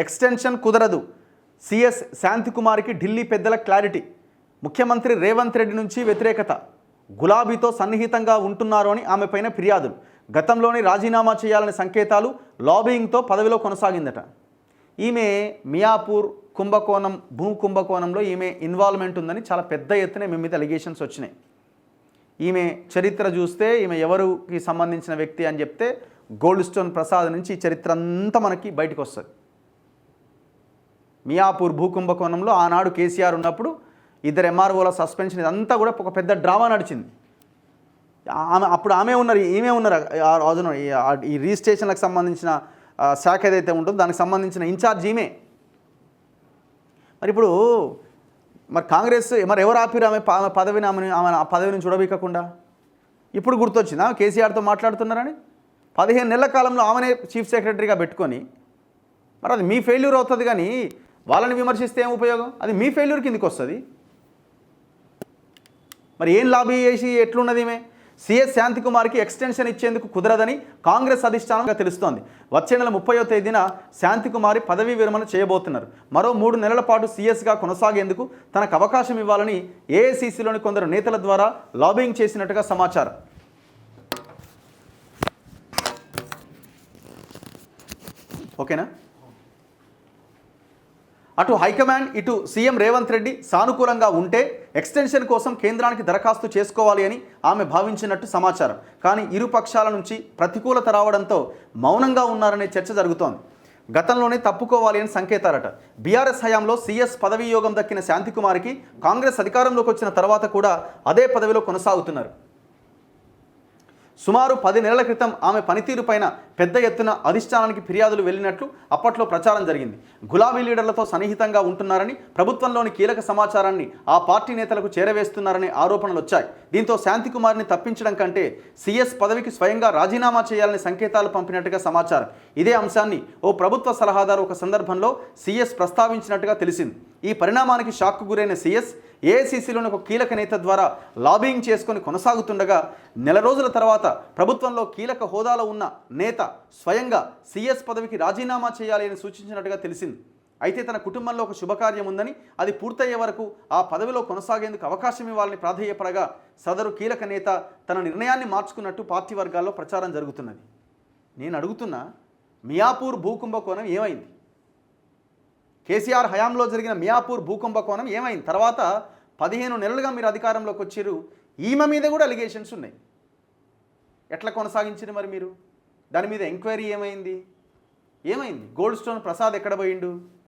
Extension కుదరదు. CS శాంతికుమార్కి Delhi పెద్దల clarity. ముఖ్యమంత్రి రేవంత్ రెడ్డి నుంచి వ్యతిరేకత. గులాబీతో సన్నిహితంగా ఉంటున్నారు అని ఆమెపైన ఫిర్యాదులు. గతంలోనే రాజీనామా చేయాలనే సంకేతాలు. లాబింగ్తో పదవిలో కొనసాగిందట. ఈమె మియాపూర్ కుంభకోణం భూ కుంభకోణంలో ఈమె ఇన్వాల్వ్మెంట్ ఉందని చాలా పెద్ద ఎత్తున ఈమె మీద అలిగేషన్స్ వచ్చినాయి. ఈమె చరిత్ర చూస్తే ఈమె ఎవరికి సంబంధించిన వ్యక్తి అని చెప్తే గోల్డ్ స్టోన్ ప్రసాద్ నుంచి ఈ చరిత్ర అంతా మనకి బయటకు వస్తుంది. మియాపూర్ భూ కుంభకోణంలో ఆనాడు కేసీఆర్ ఉన్నప్పుడు ఇద్దరు ఎంఆర్ఓల సస్పెన్షన్ ఇదంతా కూడా ఒక పెద్ద డ్రామా నడిచింది. అప్పుడు ఈమె ఉన్నారు ఈ రిజిస్ట్రేషన్లకు సంబంధించిన శాఖ ఏదైతే ఉంటుందో దానికి సంబంధించిన ఇన్ఛార్జ్ ఈమె. మరి ఇప్పుడు కాంగ్రెస్ ఎవరు ఆపిరు ఆమె పదవిని ఆమె ఆ పదవి నుంచి చూడబీకకుండా? ఇప్పుడు గుర్తొచ్చిందా కేసీఆర్తో మాట్లాడుతున్నారని? 15 నెలల కాలంలో ఆమెనే చీఫ్ సెక్రటరీగా పెట్టుకొని మరి అది మీ ఫెయిల్యూర్ అవుతుంది. కానీ వాళ్ళని విమర్శిస్తే ఏం ఉపయోగం? అది మీ ఫెయిల్యూర్ కిందకి వస్తుంది. మరి ఏం లాబీ చేసి ఎట్లున్నది ఈమె? సిఎస్ శాంతికుమార్కి ఎక్స్టెన్షన్ ఇచ్చేందుకు కుదరదని కాంగ్రెస్ అధిష్టానంగా తెలుస్తోంది. వచ్చే నెల 30వ తేదీన శాంతికుమారి పదవీ విరమణ చేయబోతున్నారు. మరో 3 నెలల పాటు సిఎస్గా కొనసాగేందుకు తనకు అవకాశం ఇవ్వాలని ఏఐసిసిలోని కొందరు నేతల ద్వారా లాబింగ్ చేసినట్టుగా సమాచారం. ఓకేనా? అటు హైకమాండ్ ఇటు సీఎం రేవంత్ రెడ్డి సానుకూలంగా ఉంటే ఎక్స్టెన్షన్ కోసం కేంద్రానికి దరఖాస్తు చేసుకోవాలి అని ఆమె భావించినట్టు సమాచారం. కానీ ఇరు పక్షాల నుంచి ప్రతికూలత రావడంతో మౌనంగా ఉన్నారనే చర్చ జరుగుతోంది. గతంలోనే తప్పుకోవాలి అని సంకేతారట. బీఆర్ఎస్ హయాంలో సీఎస్ పదవీ యోగం దక్కిన శాంతికుమారికి కాంగ్రెస్ అధికారంలోకి వచ్చిన తర్వాత కూడా అదే పదవిలో కొనసాగుతున్నారు. సుమారు 10 నెలల క్రితం ఆమె పనితీరు పైన పెద్ద ఎత్తున అధిష్టానానికి ఫిర్యాదులు వెళ్ళినట్లు అప్పట్లో ప్రచారం జరిగింది. గులాబీ లీడర్లతో సన్నిహితంగా ఉంటున్నారని, ప్రభుత్వంలోని కీలక సమాచారాన్ని ఆ పార్టీ నేతలకు చేరవేస్తున్నారనే ఆరోపణలు వచ్చాయి. దీంతో శాంతికుమార్ని తప్పించడం కంటే సిఎస్ పదవికి స్వయంగా రాజీనామా చేయాలనే సంకేతాలు పంపినట్టుగా సమాచారం. ఇదే అంశాన్ని ఓ ప్రభుత్వ సలహాదారు ఒక సందర్భంలో సిఎస్ ప్రస్తావించినట్టుగా తెలిసింది. ఈ పరిణామానికి షాక్కు గురైన సిఎస్ ఏఐసిసిలోని ఒక కీలక నేత ద్వారా లాబింగ్ చేసుకొని కొనసాగుతుండగా నెల రోజుల తర్వాత ప్రభుత్వంలో కీలక హోదాలో ఉన్న నేత స్వయంగా సిఎస్ పదవికి రాజీనామా చేయాలి అని సూచించినట్టుగా తెలిసింది. అయితే తన కుటుంబంలో ఒక శుభకార్యం ఉందని అది పూర్తయ్యే వరకు ఆ పదవిలో కొనసాగేందుకు అవకాశం ఇవ్వాలని ప్రాధేయపడగా సదరు కీలక నేత తన నిర్ణయాన్ని మార్చుకున్నట్టు పార్టీ వర్గాల్లో ప్రచారం జరుగుతున్నది. నేను అడుగుతున్నా, మియాపూర్ భూకుంభకోణం ఏమైంది? కేసీఆర్ హయాంలో జరిగిన మియాపూర్ భూకుంభకోణం ఏమైంది? తర్వాత 15 నెలలుగా మీరు అధికారంలోకి వచ్చారు. ఈమె మీద కూడా అలిగేషన్స్ ఉన్నాయి. ఎట్లా కొనసాగించారు మరి మీరు? దాని మీద ఎంక్వైరీ ఏమైంది? గోల్డ్ స్టోన్ ప్రసాద్ ఎక్కడ పోయిండు?